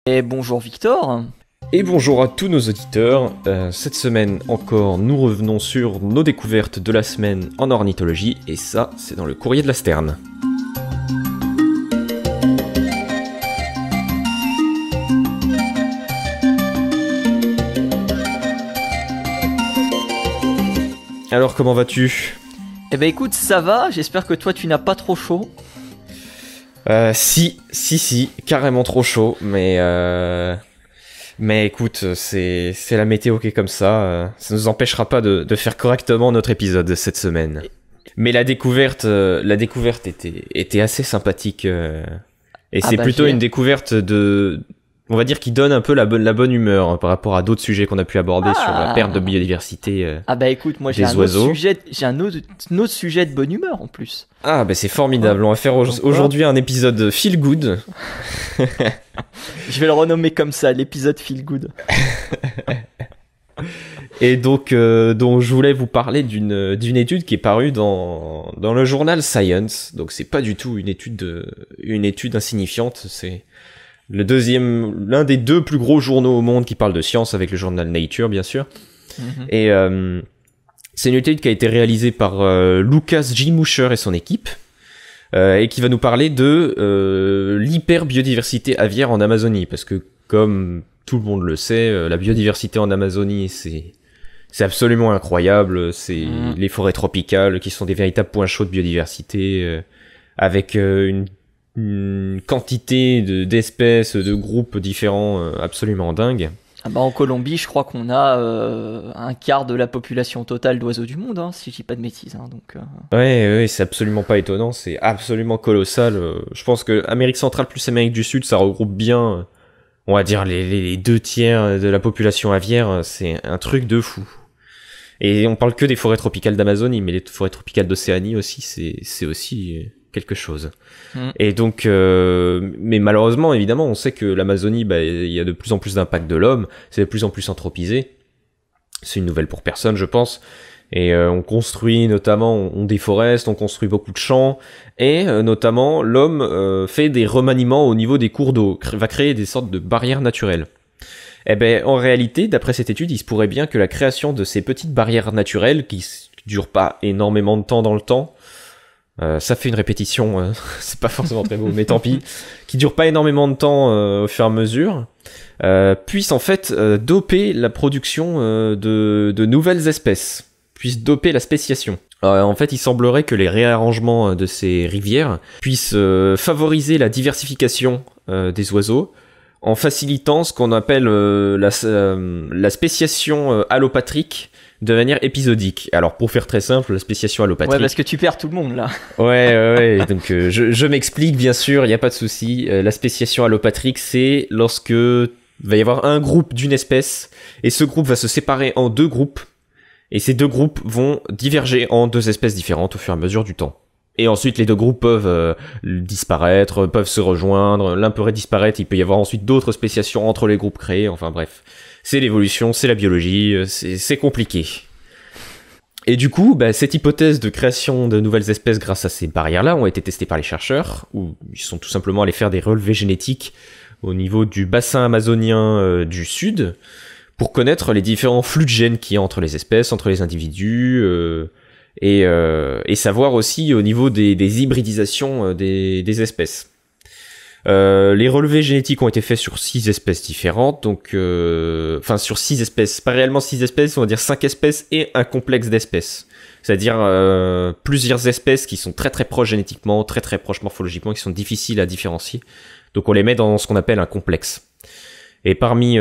Et bonjour Victor. Et bonjour à tous nos auditeurs. Cette semaine encore, nous revenons sur nos découvertes de la semaine en ornithologie, et ça, c'est dans le courrier de la Sterne. Alors, comment vas-tu ? Eh ben écoute, ça va, j'espère que toi tu n'as pas trop chaud. Si, carrément trop chaud, mais écoute, c'est la météo qui est comme ça, ça nous empêchera pas de faire correctement notre épisode cette semaine. Mais la découverte était assez sympathique, et c'est plutôt une découverte on va dire, qui donne un peu la bonne humeur, hein, par rapport à d'autres sujets qu'on a pu aborder sur la perte de biodiversité. Écoute, moi j'ai un autre sujet de bonne humeur en plus. C'est formidable. On va faire aujourd'hui un épisode feel good. Je vais le renommer comme ça, l'épisode feel good. Et donc je voulais vous parler d'une étude qui est parue dans le journal Science. Donc c'est pas du tout une étude insignifiante, c'est l'un des deux plus gros journaux au monde qui parle de science, avec le journal Nature, bien sûr. Mm-hmm. Et c'est une étude qui a été réalisée par Lucas J. Musher et son équipe, et qui va nous parler de l'hyperbiodiversité aviaire en Amazonie, parce que comme tout le monde le sait, la biodiversité en Amazonie, c'est absolument incroyable. C'est les forêts tropicales qui sont des véritables points chauds de biodiversité, avec une quantité d'espèces, de groupes différents, absolument dingues. En Colombie, je crois qu'on a un quart de la population totale d'oiseaux du monde, hein, si je dis pas de bêtises. Hein, donc. Ouais, c'est absolument pas étonnant, c'est absolument colossal. Je pense que Amérique centrale plus Amérique du Sud, ça regroupe bien, on va dire, les 2/3 de la population aviaire. C'est un truc de fou. Et on parle que des forêts tropicales d'Amazonie, mais les forêts tropicales d'Océanie aussi, c'est aussi quelque chose. Et donc, mais malheureusement, évidemment, on sait que l'Amazonie, il y a de plus en plus d'impact de l'homme, c'est de plus en plus anthropisé. C'est une nouvelle pour personne, je pense. Et on construit notamment, on déforeste, on construit beaucoup de champs, et notamment l'homme fait des remaniements au niveau des cours d'eau, va créer des sortes de barrières naturelles. En réalité, d'après cette étude, il se pourrait bien que la création de ces petites barrières naturelles, qui durent pas énormément de temps dans le temps, ça fait une répétition, c'est pas forcément très beau, mais tant pis, qui dure pas énormément de temps au fur et à mesure, puisse en fait doper la production de nouvelles espèces, puisse doper la spéciation. En fait, il semblerait que les réarrangements de ces rivières puissent favoriser la diversification des oiseaux, en facilitant ce qu'on appelle la spéciation allopatrique de manière épisodique. Alors, pour faire très simple, la spéciation allopatrique... Ouais, parce que tu perds tout le monde, là. Ouais. Donc, je m'explique, bien sûr, il n'y a pas de souci. La spéciation allopatrique, c'est lorsque va y avoir un groupe d'une espèce, et ce groupe va se séparer en deux groupes, et ces deux groupes vont diverger en deux espèces différentes au fur et à mesure du temps. Et ensuite, les deux groupes peuvent disparaître, peuvent se rejoindre, l'un pourrait disparaître, il peut y avoir ensuite d'autres spéciations entre les groupes créés, enfin bref. C'est l'évolution, c'est la biologie, c'est compliqué. Et du coup, cette hypothèse de création de nouvelles espèces grâce à ces barrières-là ont été testées par les chercheurs, où ils sont tout simplement allés faire des relevés génétiques au niveau du bassin amazonien du sud, pour connaître les différents flux de gènes qu'il y a entre les espèces, entre les individus, et savoir aussi au niveau des hybridisations des espèces. Les relevés génétiques ont été faits sur 6 espèces différentes, donc sur 6 espèces, pas réellement 6 espèces, on va dire 5 espèces et un complexe d'espèces. C'est-à-dire plusieurs espèces qui sont très très proches génétiquement, très très proches morphologiquement, qui sont difficiles à différencier. Donc on les met dans ce qu'on appelle un complexe. Et parmi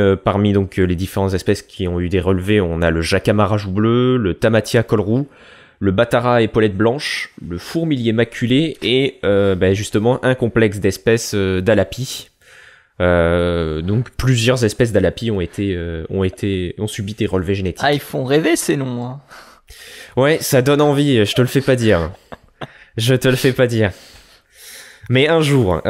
donc les différentes espèces qui ont eu des relevés, on a le jacamar à joue bleue, le tamathia col roux, le batara épaulette blanche, le fourmilier maculé et justement un complexe d'espèces d'alapis. Donc plusieurs espèces d'alapis ont subi des relevés génétiques. Ah, ils font rêver ces noms. Hein. Ouais, ça donne envie, je te le fais pas dire. Je te le fais pas dire. Mais un jour.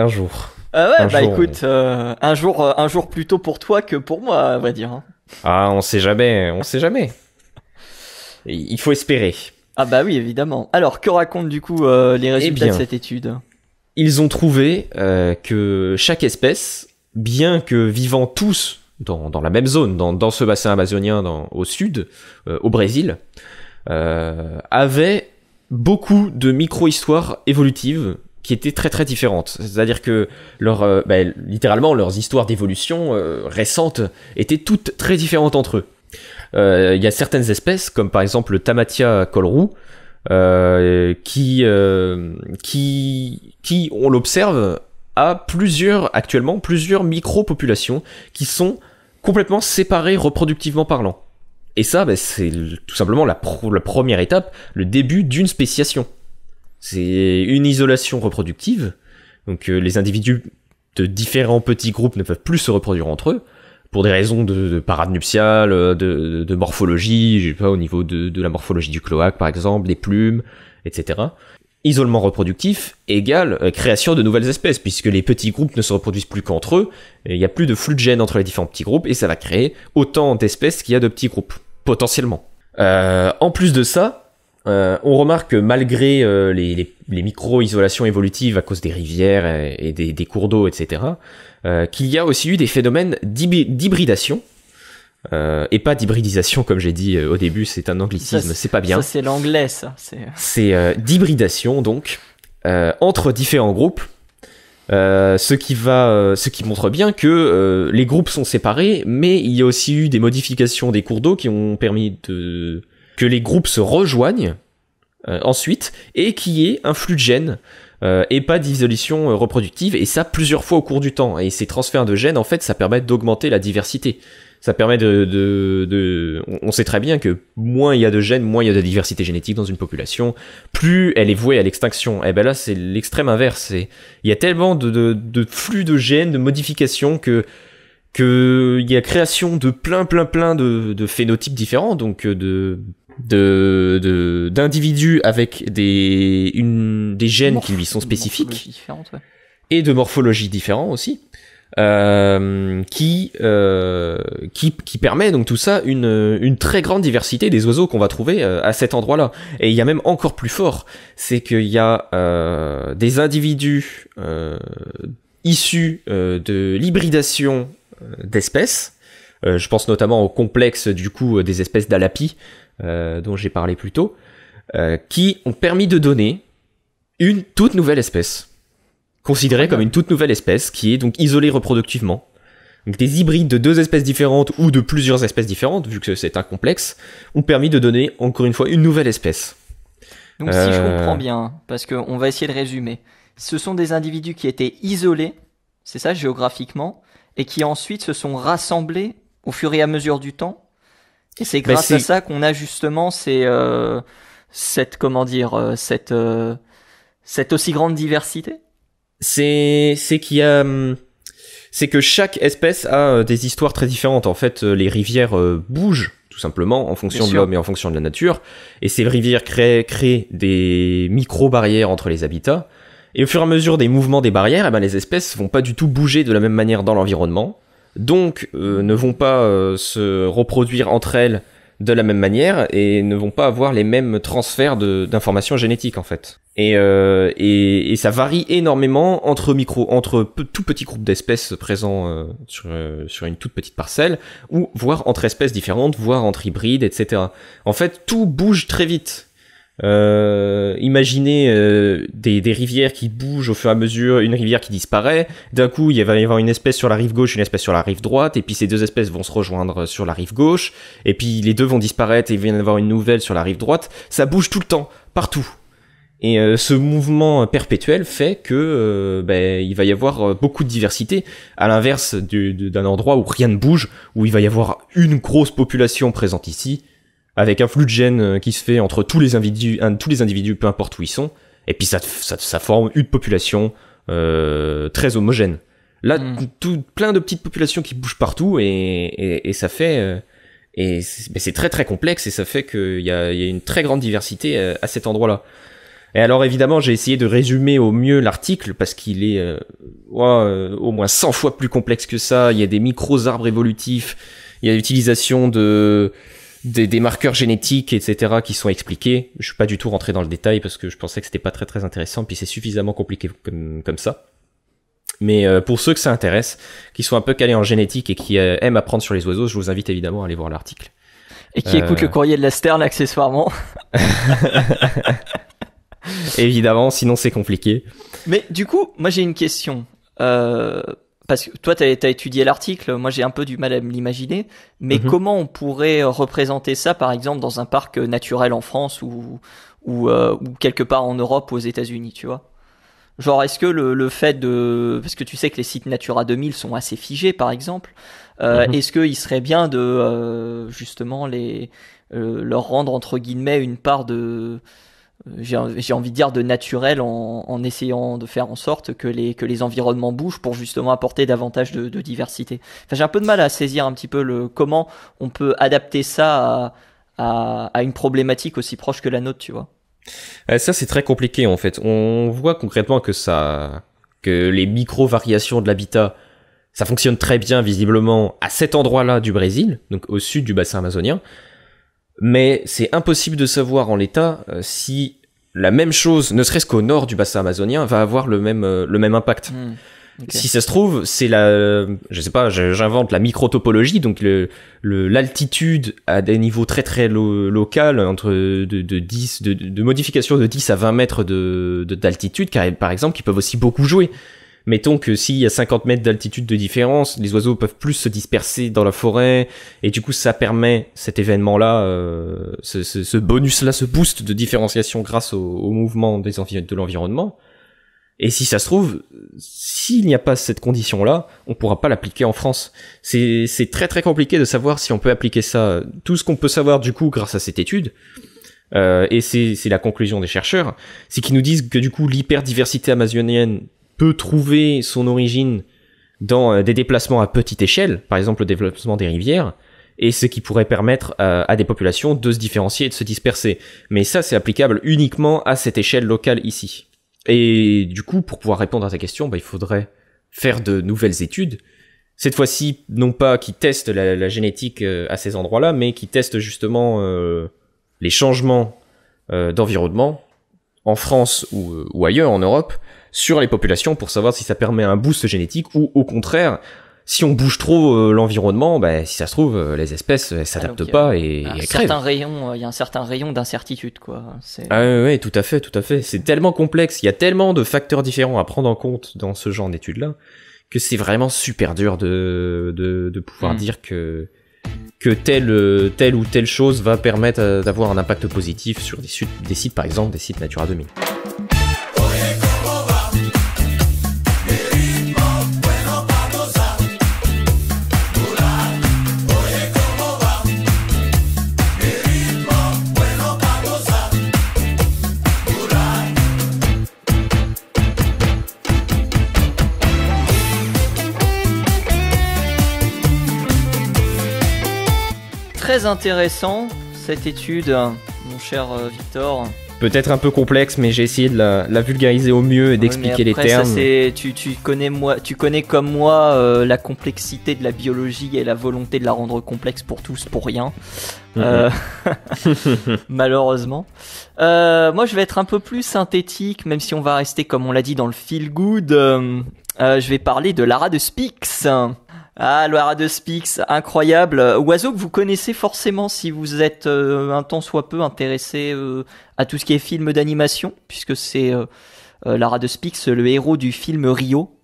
Écoute, un jour plus tôt pour toi que pour moi, à vrai dire. Hein. Ah, on sait jamais. Il faut espérer. Ah bah oui, évidemment. Alors, que racontent du coup les résultats de cette étude ? Ils ont trouvé que chaque espèce bien que vivant tous dans la même zone, dans ce bassin amazonien au sud, au Brésil, avaient beaucoup de micro-histoires évolutives qui étaient très très différentes. C'est-à-dire que littéralement leurs histoires d'évolution récentes étaient toutes très différentes entre eux. Il y a certaines espèces, comme par exemple le Tamatia colroux, qui on l'observe, a actuellement plusieurs micro-populations qui sont complètement séparées reproductivement parlant. Et ça, c'est tout simplement la première étape, le début d'une spéciation. C'est une isolation reproductive, donc les individus de différents petits groupes ne peuvent plus se reproduire entre eux, pour des raisons de parade nuptiale, de morphologie, je sais pas, au niveau de la morphologie du cloaque par exemple, des plumes, etc. Isolement reproductif égale création de nouvelles espèces, puisque les petits groupes ne se reproduisent plus qu'entre eux, il n'y a plus de flux de gènes entre les différents petits groupes, et ça va créer autant d'espèces qu'il y a de petits groupes, potentiellement. En plus de ça, on remarque que malgré les micro-isolations évolutives à cause des rivières et des cours d'eau, etc., qu'il y a aussi eu des phénomènes d'hybridation, et pas d'hybridisation comme j'ai dit au début, c'est un anglicisme, c'est pas bien. Ça c'est l'anglais, ça. C'est d'hybridation donc entre différents groupes, ce qui montre bien que les groupes sont séparés, mais il y a aussi eu des modifications des cours d'eau qui ont permis que les groupes se rejoignent ensuite et qu'il y ait un flux de gènes et pas d'isolation reproductive, et ça plusieurs fois au cours du temps. Et ces transferts de gènes, en fait, ça permet d'augmenter la diversité. Ça permet on sait très bien que moins il y a de gènes, moins il y a de diversité génétique dans une population, plus elle est vouée à l'extinction. Et ben là, c'est l'extrême inverse. Il y a tellement de flux de gènes, de modifications que il y a création de plein de phénotypes différents, donc d'individus avec des gènes qui lui sont spécifiques, ouais. Et de morphologies différentes aussi. Qui permet donc tout ça une très grande diversité des oiseaux qu'on va trouver à cet endroit-là. Et il y a même encore plus fort, c'est qu'il y a des individus issus de l'hybridation d'espèces. Je pense notamment au complexe du coup des espèces d'Alapi dont j'ai parlé plus tôt, qui ont permis de donner une toute nouvelle espèce. Considérée comme une toute nouvelle espèce, qui est donc isolée reproductivement. Donc des hybrides de deux espèces différentes ou de plusieurs espèces différentes, vu que c'est un complexe, ont permis de donner, encore une fois, une nouvelle espèce. Donc si je comprends bien, parce qu'on va essayer de résumer, ce sont des individus qui étaient isolés, c'est ça, géographiquement, et qui ensuite se sont rassemblés au fur et à mesure du temps. Et c'est grâce à ça qu'on a justement cette aussi grande diversité. C'est que chaque espèce a des histoires très différentes. En fait, les rivières bougent tout simplement en fonction de l'homme et en fonction de la nature, et ces rivières créent des micro-barrières entre les habitats, et au fur et à mesure des mouvements des barrières, les espèces vont pas du tout bouger de la même manière dans l'environnement, donc ne vont pas se reproduire entre elles de la même manière et ne vont pas avoir les mêmes transferts d'informations génétiques en fait. Et ça varie énormément entre tout petits groupes d'espèces présents sur une toute petite parcelle, ou voire entre espèces différentes, voire entre hybrides, etc. En fait, tout bouge très vite. Imaginez des rivières qui bougent au fur et à mesure, une rivière qui disparaît, d'un coup il va y avoir une espèce sur la rive gauche, une espèce sur la rive droite, et puis ces deux espèces vont se rejoindre sur la rive gauche, et puis les deux vont disparaître et il va y en avoir une nouvelle sur la rive droite. Ça bouge tout le temps, partout. Et ce mouvement perpétuel fait que il va y avoir beaucoup de diversité, à l'inverse d'un endroit où rien ne bouge, où il va y avoir une grosse population présente ici, avec un flux de gènes qui se fait entre tous les individus, peu importe où ils sont, et puis ça forme une population très homogène. Là, plein de petites populations qui bougent partout, et ça fait... c'est très très complexe, et ça fait qu'il y a une très grande diversité à cet endroit-là. Et alors évidemment, j'ai essayé de résumer au mieux l'article, parce qu'il est au moins 100 fois plus complexe que ça. Il y a des micro-arbres évolutifs, il y a l'utilisation des marqueurs génétiques, etc., qui sont expliqués. Je suis pas du tout rentré dans le détail parce que je pensais que c'était pas très très intéressant, puis c'est suffisamment compliqué comme ça. Mais pour ceux que ça intéresse, qui sont un peu calés en génétique et qui aiment apprendre sur les oiseaux, je vous invite évidemment à aller voir l'article. Et qui écoutent le courrier de la Stern accessoirement. Évidemment, sinon c'est compliqué. Mais du coup, moi j'ai une question. Parce que toi t'as étudié l'article, moi j'ai un peu du mal à me l'imaginer. Mais comment on pourrait représenter ça, par exemple, dans un parc naturel en France ou quelque part en Europe ou aux États-Unis, tu vois? Genre, est-ce que le fait de... Parce que tu sais que les sites Natura 2000 sont assez figés, par exemple. Est-ce qu'il serait bien de, justement, leur rendre, entre guillemets, une part de... J'ai envie de dire de naturel en essayant de faire en sorte que les environnements bougent pour justement apporter davantage de diversité. Enfin, j'ai un peu de mal à saisir un petit peu comment on peut adapter ça à une problématique aussi proche que la nôtre, tu vois. Ça, c'est très compliqué, en fait. On voit concrètement que les micro-variations de l'habitat, ça fonctionne très bien, visiblement, à cet endroit-là du Brésil, donc au sud du bassin amazonien. Mais c'est impossible de savoir en l'état si la même chose, ne serait-ce qu'au nord du bassin amazonien, va avoir le même impact. Okay. Si ça se trouve, c'est je sais pas, j'invente la microtopologie, donc l'altitude à des niveaux très très local, entre de modifications de 10 à 20 mètres d'altitude, par exemple, qui peuvent aussi beaucoup jouer. Mettons que s'il y a 50 mètres d'altitude de différence, les oiseaux peuvent plus se disperser dans la forêt, et du coup ça permet cet événement-là, ce bonus-là, ce boost de différenciation grâce au mouvement de l'environnement. Et si ça se trouve, s'il n'y a pas cette condition-là, on pourra pas l'appliquer en France. C'est très très compliqué de savoir si on peut appliquer ça. Tout ce qu'on peut savoir du coup grâce à cette étude, et c'est la conclusion des chercheurs, c'est qu'ils nous disent que du coup l'hyperdiversité amazonienne peut trouver son origine dans des déplacements à petite échelle, par exemple le développement des rivières, et ce qui pourrait permettre à des populations de se différencier et de se disperser. Mais ça, c'est applicable uniquement à cette échelle locale ici. Et du coup, pour pouvoir répondre à ta question, il faudrait faire de nouvelles études. Cette fois-ci, non pas qui testent la génétique à ces endroits-là, mais qui testent justement les changements d'environnement en France ou ailleurs en Europe sur les populations pour savoir si ça permet un boost génétique ou au contraire, si on bouge trop l'environnement, si ça se trouve, les espèces s'adaptent pas et elles crèvent. Il y a un certain rayon d'incertitude, quoi. Oui, tout à fait. C'est tellement complexe, il y a tellement de facteurs différents à prendre en compte dans ce genre d'études-là, que c'est vraiment super dur de pouvoir dire que telle ou telle chose va permettre d'avoir un impact positif sur des sites, par exemple, des sites Natura 2000. Très intéressant cette étude, mon cher Victor. Peut-être un peu complexe, mais j'ai essayé de la vulgariser au mieux et d'expliquer les termes. Ça, tu connais comme moi la complexité de la biologie et la volonté de la rendre complexe pour tous, pour rien. Malheureusement. Moi, je vais être un peu plus synthétique, même si on va rester, comme on l'a dit, dans le feel good. Je vais parler de Lara de Spix. Ah, Lara de Spix, incroyable. Oiseau que vous connaissez forcément si vous êtes un tant soit peu intéressé à tout ce qui est film d'animation, puisque c'est Lara de Spix, le héros du film Rio.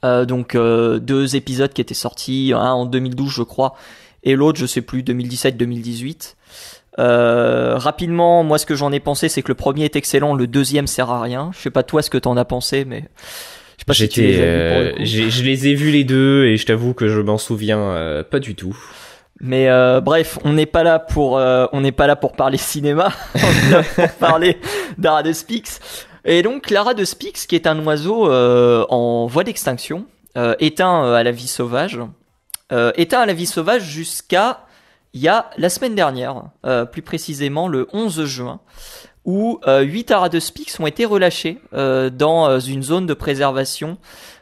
Donc 2 épisodes qui étaient sortis, un en 2012 je crois, et l'autre je sais plus, 2017-2018. Rapidement, moi ce que j'en ai pensé, c'est que le premier est excellent, le deuxième sert à rien. Je sais pas toi ce que t'en as pensé, mais... Je les ai vus les deux et je t'avoue que je m'en souviens pas du tout. Mais bref, on n'est pas là pour parler cinéma, on est là pour parler d'Lara de Spix. Et donc Lara de Spix, qui est un oiseau en voie d'extinction, éteint à la vie sauvage, jusqu'à il y a la semaine dernière, plus précisément le 11 juin. Où 8 Lara de Spix ont été relâchés dans une zone de préservation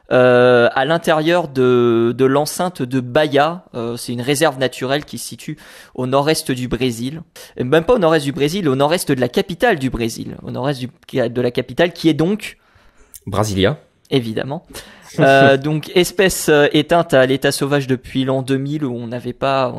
à l'intérieur de l'enceinte de Bahia. C'est une réserve naturelle qui se situe au nord-est du Brésil. Et même pas au nord-est du Brésil, au nord-est de la capitale du Brésil. Au nord-est de la capitale qui est donc... Brasilia. évidemment. Donc espèce éteinte à l'état sauvage depuis l'an 2000 où on n'avait pas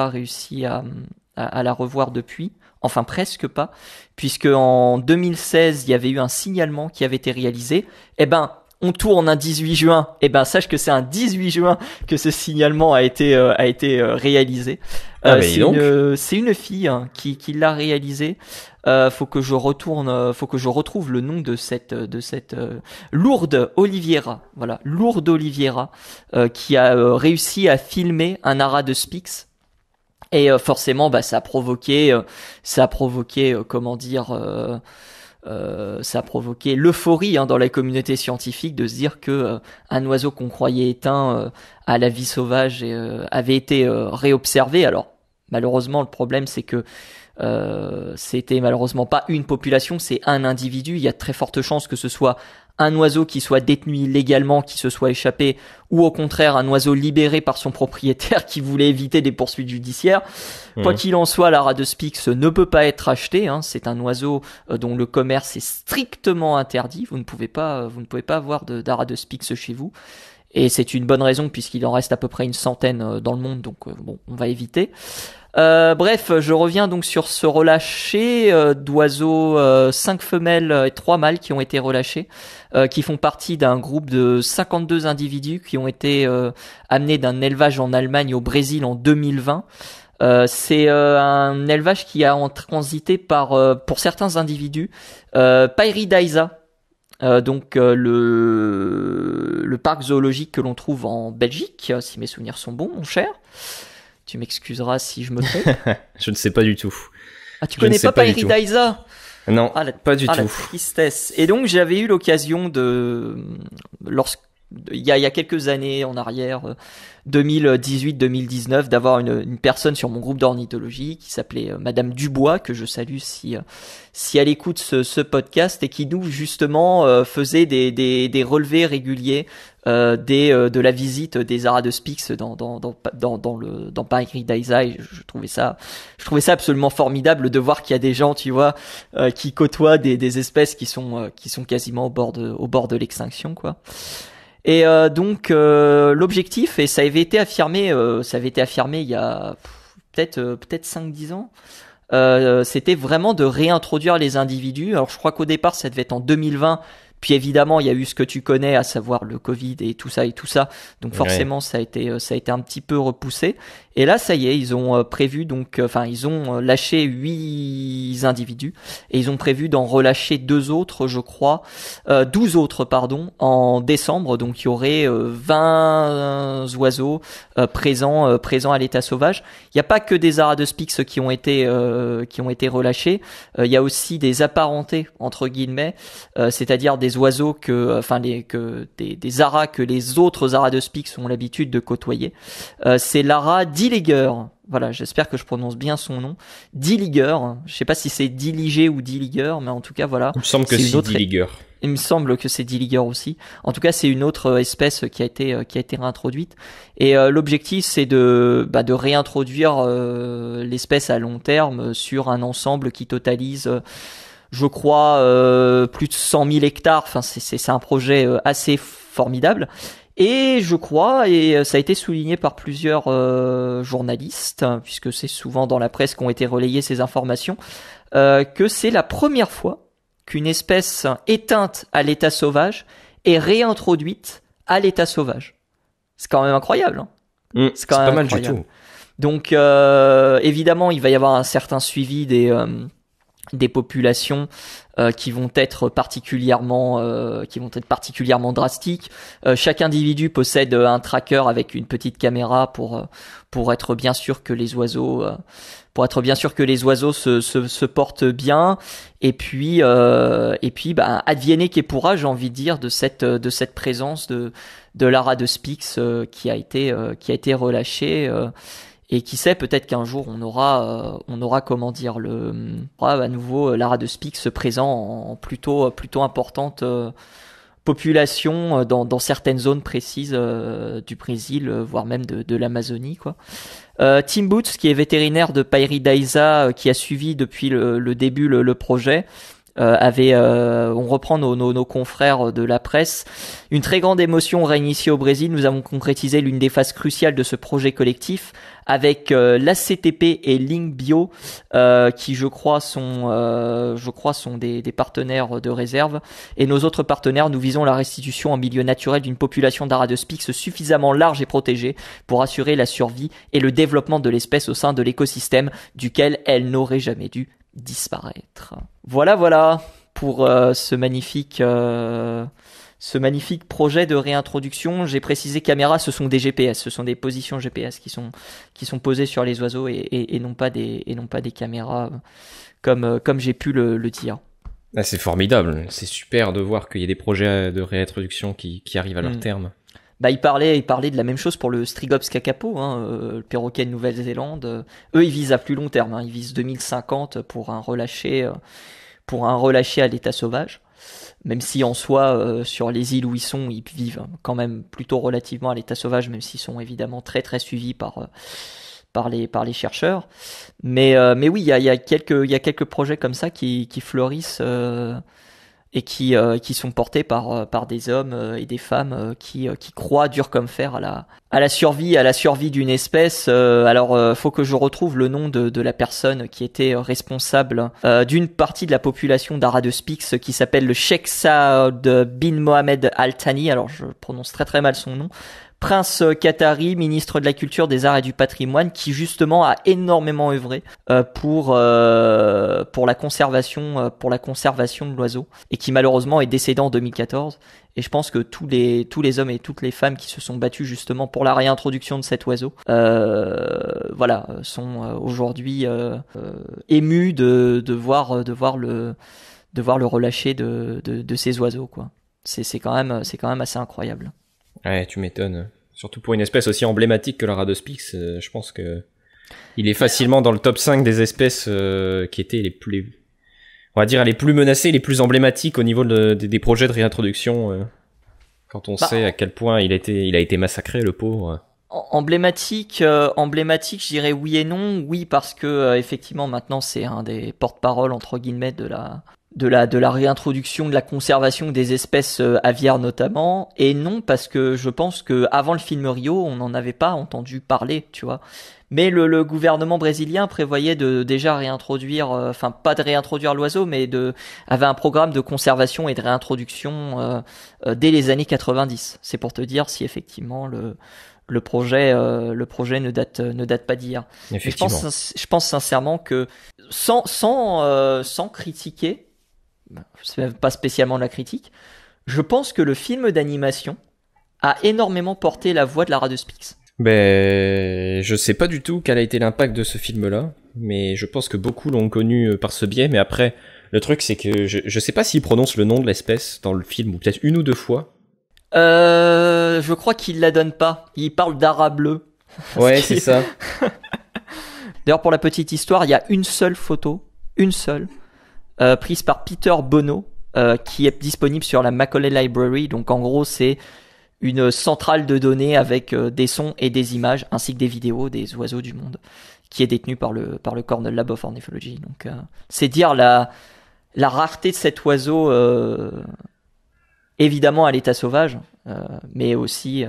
réussi à la revoir depuis. Enfin presque pas, puisque en 2016 il y avait eu un signalement qui avait été réalisé. Eh ben on tourne un 18 juin. Eh ben sache que c'est un 18 juin que ce signalement a été réalisé. C'est une fille qui l'a réalisé. Faut que je retrouve le nom de cette Lourdes Oliveira. Voilà, Lourdes Oliveira, qui a réussi à filmer un ara de Styx. Et forcément, ça a provoqué l'euphorie dans la communauté scientifique de se dire que un oiseau qu'on croyait éteint à la vie sauvage avait été réobservé. Alors malheureusement, le problème c'est que c'était malheureusement pas une population, c'est un individu. Il y a de très fortes chances que ce soit un oiseau qui soit détenu illégalement, qui se soit échappé, ou au contraire un oiseau libéré par son propriétaire qui voulait éviter des poursuites judiciaires. Quoi qu'il en soit, l'ara de Styx ne peut pas être acheté. C'est un oiseau dont le commerce est strictement interdit. Vous ne pouvez pas avoir d'ara de Styx chez vous. Et c'est une bonne raison puisqu'il en reste à peu près une centaine dans le monde, donc on va éviter. Bref, je reviens donc sur ce relâché d'oiseaux, 5 femelles et 3 mâles qui ont été relâchés, qui font partie d'un groupe de 52 individus qui ont été amenés d'un élevage en Allemagne au Brésil en 2020. C'est un élevage qui a transité par, pour certains individus, Pairidaisa. Donc le parc zoologique que l'on trouve en Belgique, si mes souvenirs sont bons, mon cher. Tu m'excuseras si je me trompe. Je ne sais pas du tout. Ah, tu connais pas Pairidaisa? Non, pas du tout. La tristesse. Et donc j'avais eu l'occasion il y a quelques années en arrière, 2018-2019, d'avoir une personne sur mon groupe d'ornithologie qui s'appelait Madame Dubois, que je salue si elle écoute ce podcast, et qui nous justement faisait des relevés réguliers de la visite des aras de Styx dans Pairidaisa, et je trouvais ça absolument formidable de voir qu'il y a des gens, tu vois, qui côtoient des espèces qui sont quasiment au bord de l'extinction, quoi. Et donc l'objectif, et ça avait été affirmé il y a peut-être 5-10 ans, c'était vraiment de réintroduire les individus. Alors je crois qu'au départ ça devait être en 2020, puis évidemment il y a eu ce que tu connais, à savoir le Covid et tout ça. Donc forcément ça a été un petit peu repoussé. Et là ça y est, ils ont prévu ils ont lâché 8 individus et ils ont prévu d'en relâcher 12 autres en décembre. Donc il y aurait 20 oiseaux présents à l'état sauvage. Il n'y a pas que des aras de Styx qui ont été relâchés. Il y a aussi des apparentés entre guillemets, c'est-à-dire des oiseaux des aras que les autres aras de Styx ont l'habitude de côtoyer. C'est l'ara Dilliger. Voilà, j'espère que je prononce bien son nom. Dilliger. Je sais pas si c'est Dilliger ou Dilliger, mais en tout cas voilà. Il me semble que c'est Dilliger. Il me semble que c'est Dilliger aussi. En tout cas, c'est une autre espèce qui a été réintroduite. Et l'objectif, c'est de réintroduire l'espèce à long terme sur un ensemble qui totalise, je crois, plus de 100 000 hectares. Enfin, c'est un projet assez formidable. Et je crois, et ça a été souligné par plusieurs journalistes, puisque c'est souvent dans la presse qu'ont été relayées ces informations, que c'est la première fois qu'une espèce éteinte à l'état sauvage est réintroduite à l'état sauvage. C'est quand même incroyable. C'est pas mal du tout. Donc évidemment, il va y avoir un certain suivi des populations qui vont être particulièrement drastiques. Chaque individu possède un tracker avec une petite caméra pour être bien sûr que les oiseaux se portent bien. Et puis advienne que pourra, j'ai envie de dire, de cette présence de l'ara de Styx qui a été relâché. Et qui sait, peut-être qu'un jour on aura à nouveau l'ara de Styx présent en plutôt importante population dans certaines zones précises du Brésil, voire même de l'Amazonie, quoi. Tim Boots, qui est vétérinaire de Pairidaisa, qui a suivi depuis le début le projet, on reprend nos confrères de la presse. Une très grande émotion règne ici au Brésil. Nous avons concrétisé l'une des phases cruciales de ce projet collectif avec l'ACTP et Link Bio, qui je crois sont des partenaires de réserve. Et nos autres partenaires, nous visons la restitution en milieu naturel d'une population d'Aradospix suffisamment large et protégée pour assurer la survie et le développement de l'espèce au sein de l'écosystème duquel elle n'aurait jamais dû disparaître. Voilà pour ce magnifique projet de réintroduction. J'ai précisé caméras, ce sont des GPS, ce sont des positions GPS qui sont posées sur les oiseaux et non pas des caméras comme j'ai pu le dire. Ah, c'est formidable, c'est super de voir qu'il y a des projets de réintroduction qui arrivent à leur terme. Bah, il parlait de la même chose pour le Strigops kakapo, le perroquet de Nouvelle-Zélande. Eux, ils visent à plus long terme, ils visent 2050 pour un relâché à l'état sauvage. Même si en soi, sur les îles où ils sont, ils vivent quand même plutôt relativement à l'état sauvage, même s'ils sont évidemment très très suivis par les chercheurs. Mais oui, il y a quelques projets comme ça qui fleurissent et qui sont portés par des hommes et des femmes qui croient dur comme fer à la survie d'une espèce. Alors faut que je retrouve le nom de la personne qui était responsable d'une partie de la population d'Aradospix qui s'appelle le Sheikh Saad bin Mohamed Al Thani. Alors je prononce très très mal son nom. Prince Qatari, ministre de la Culture, des Arts et du Patrimoine, qui justement a énormément œuvré pour la conservation de l'oiseau et qui malheureusement est décédé en 2014. Et je pense que tous les hommes et toutes les femmes qui se sont battus justement pour la réintroduction de cet oiseau, sont aujourd'hui émus de voir le relâcher de ces oiseaux, quoi. C'est quand même assez incroyable. Ouais, tu m'étonnes. Surtout pour une espèce aussi emblématique que l'Aradospix, je pense que il est facilement dans le top 5 des espèces qui étaient les plus menacées, les plus emblématiques au niveau des projets de réintroduction. Quand on sait à quel point il a été massacré, le pauvre. Emblématique, je dirais oui et non. Oui, parce que effectivement maintenant c'est un des porte-parole entre guillemets de la réintroduction, de la conservation des espèces aviaires notamment, et non parce que je pense que avant le film Rio, on n'en avait pas entendu parler, tu vois. Mais le gouvernement brésilien prévoyait de déjà réintroduire, pas de réintroduire l'oiseau, mais avait un programme de conservation et de réintroduction dès les années 90. C'est pour te dire si effectivement le projet ne date pas d'hier. Je pense sincèrement que sans critiquer, c'est pas spécialement de la critique, je pense que le film d'animation a énormément porté la voix de l'Aradospix. Ben, je sais pas du tout quel a été l'impact de ce film-là, mais je pense que beaucoup l'ont connu par ce biais. Mais après, le truc c'est que je sais pas s'il prononce le nom de l'espèce dans le film, ou peut-être une ou deux fois. Je crois qu'il la donne pas. Il parle d'ara bleu. Ouais, c'est ça. D'ailleurs, pour la petite histoire, il y a une seule photo, prise par Peter Bono, qui est disponible sur la Macaulay Library. Donc en gros, c'est une centrale de données avec des sons et des images, ainsi que des vidéos des oiseaux du monde, qui est détenue par le Cornell Lab of Ornithology. Donc c'est dire la rareté de cet oiseau, évidemment à l'état sauvage, mais aussi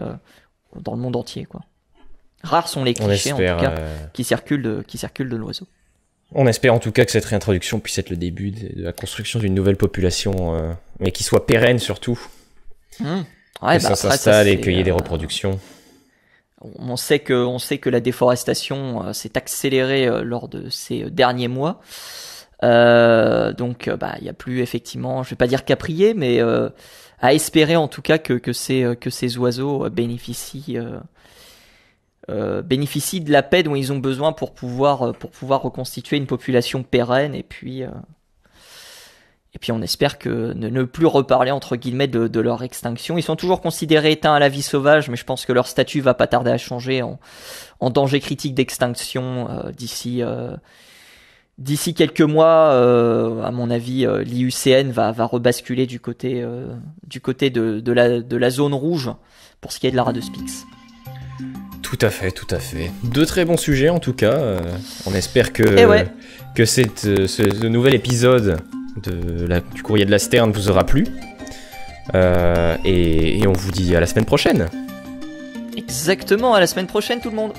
dans le monde entier, quoi. Rares sont les clichés en tout cas qui circulent de l'oiseau. On espère en tout cas que cette réintroduction puisse être le début de la construction d'une nouvelle population, mais qui soit pérenne surtout. Ouais, que ça s'installe et qu'il y ait des reproductions. On sait que la déforestation s'est accélérée lors de ces derniers mois. Donc il y a plus effectivement, je vais pas dire qu'à prier, mais à espérer en tout cas que ces oiseaux bénéficient de la paix dont ils ont besoin pour pouvoir reconstituer une population pérenne, et puis on espère que ne plus reparler entre guillemets de leur extinction. Ils sont toujours considérés éteints à la vie sauvage, mais je pense que leur statut va pas tarder à changer en danger critique d'extinction d'ici quelques mois. À mon avis, l'IUCN va rebasculer du côté de la zone rouge pour ce qui est de l'Aradospix. Tout à fait. De très bons sujets en tout cas. On espère que ce nouvel épisode du courrier de la Sterne vous aura plu. Et on vous dit à la semaine prochaine. Exactement, à la semaine prochaine tout le monde.